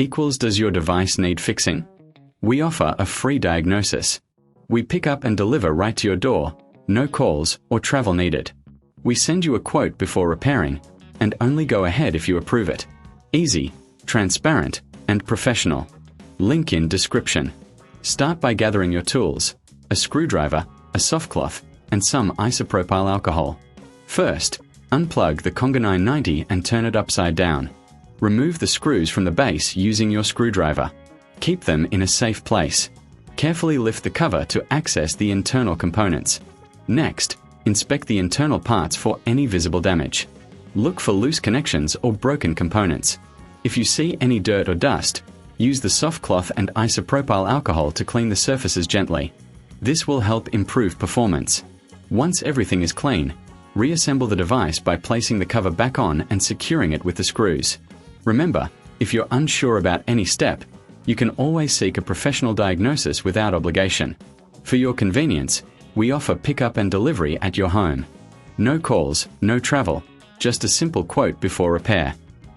equals does your device need fixing? We offer a free diagnosis. We pick up and deliver right to your door, no calls or travel needed. We send you a quote before repairing, and only go ahead if you approve it. Easy, transparent, and professional. Link in description. Start by gathering your tools, a screwdriver, a softcloth, and some isopropyl alcohol. First, unplug the Conga 990 and turn it upside down. Remove the screws from the base using your screwdriver. Keep them in a safe place. Carefully lift the cover to access the internal components. Next, inspect the internal parts for any visible damage. Look for loose connections or broken components. If you see any dirt or dust, use the soft cloth and isopropyl alcohol to clean the surfaces gently. This will help improve performance. Once everything is clean, reassemble the device by placing the cover back on and securing it with the screws. Remember, if you're unsure about any step, you can always seek a professional diagnosis without obligation. For your convenience, we offer pickup and delivery at your home. No calls, no travel, just a simple quote before repair.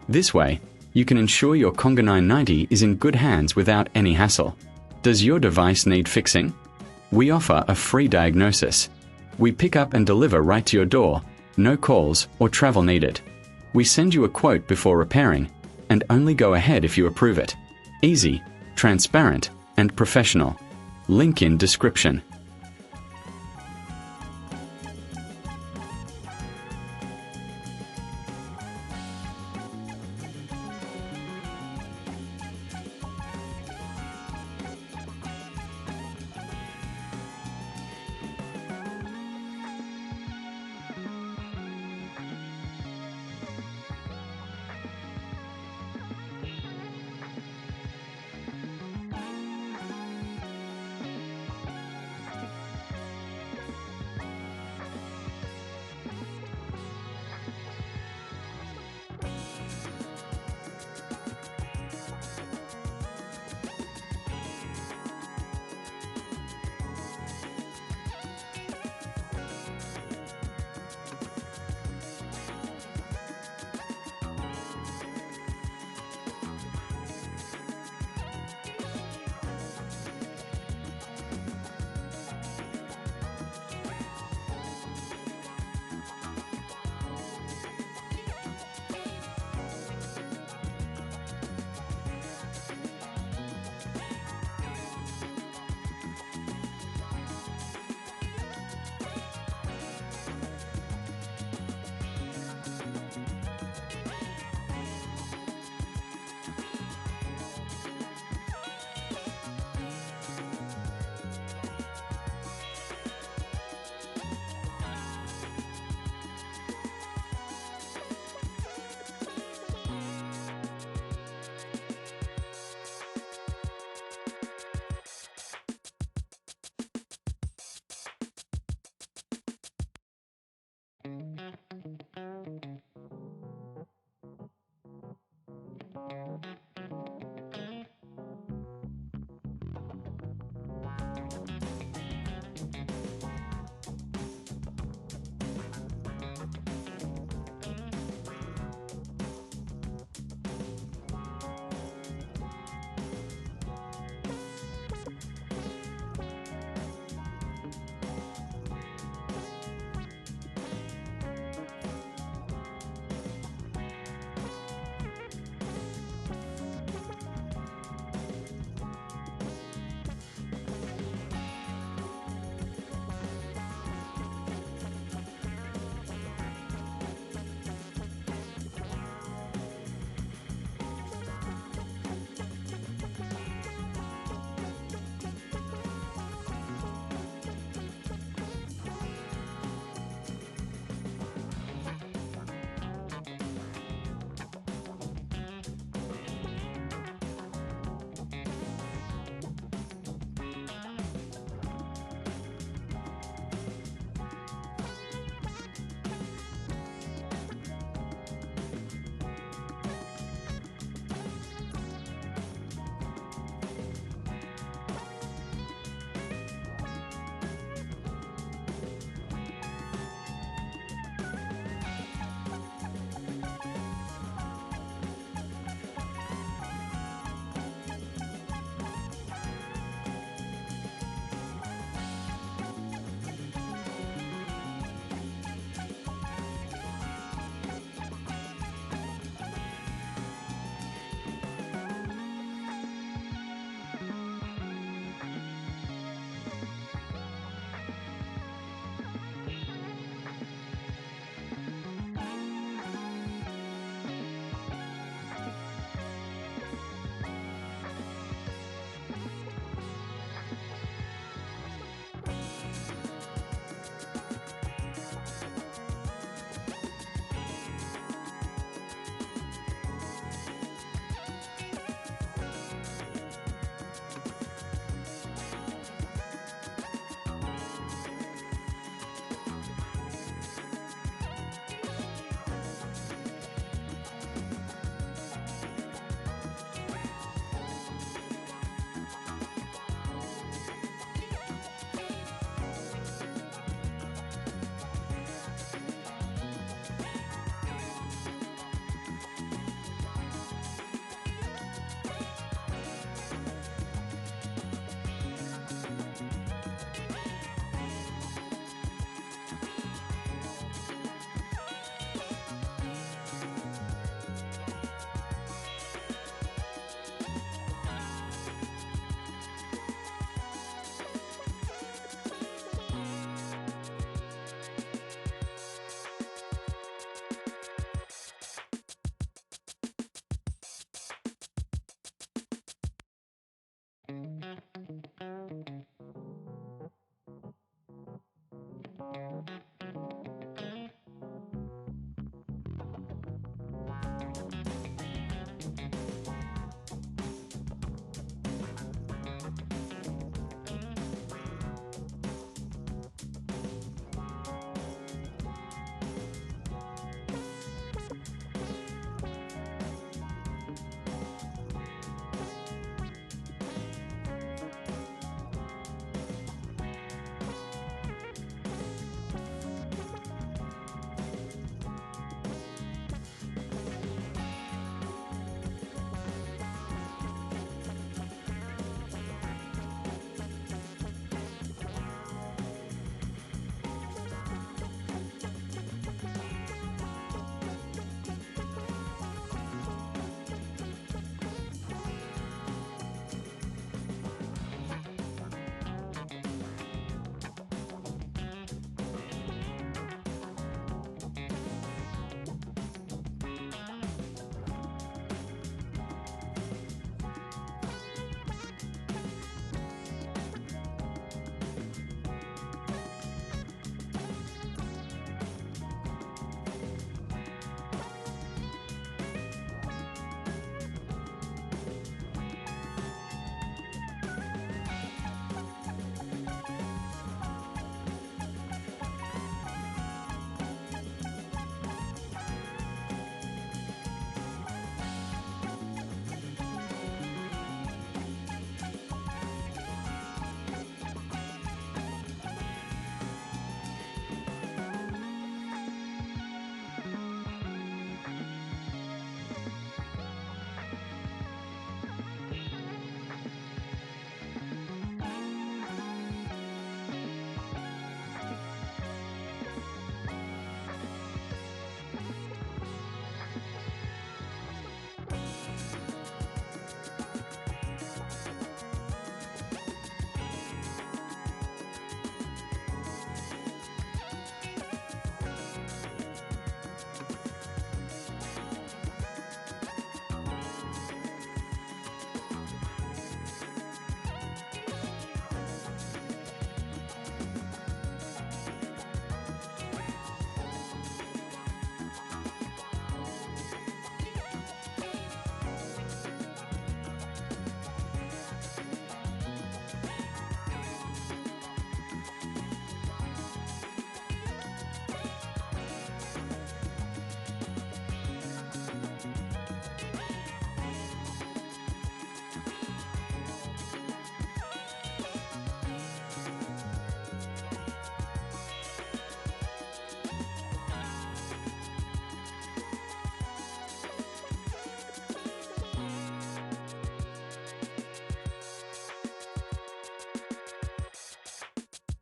This way, you can ensure your Conga 990 is in good hands without any hassle. Does your device need fixing? We offer a free diagnosis. We pick up and deliver right to your door, no calls or travel needed. We send you a quote before repairing, and only go ahead if you approve it. Easy, transparent, and professional. Link in description.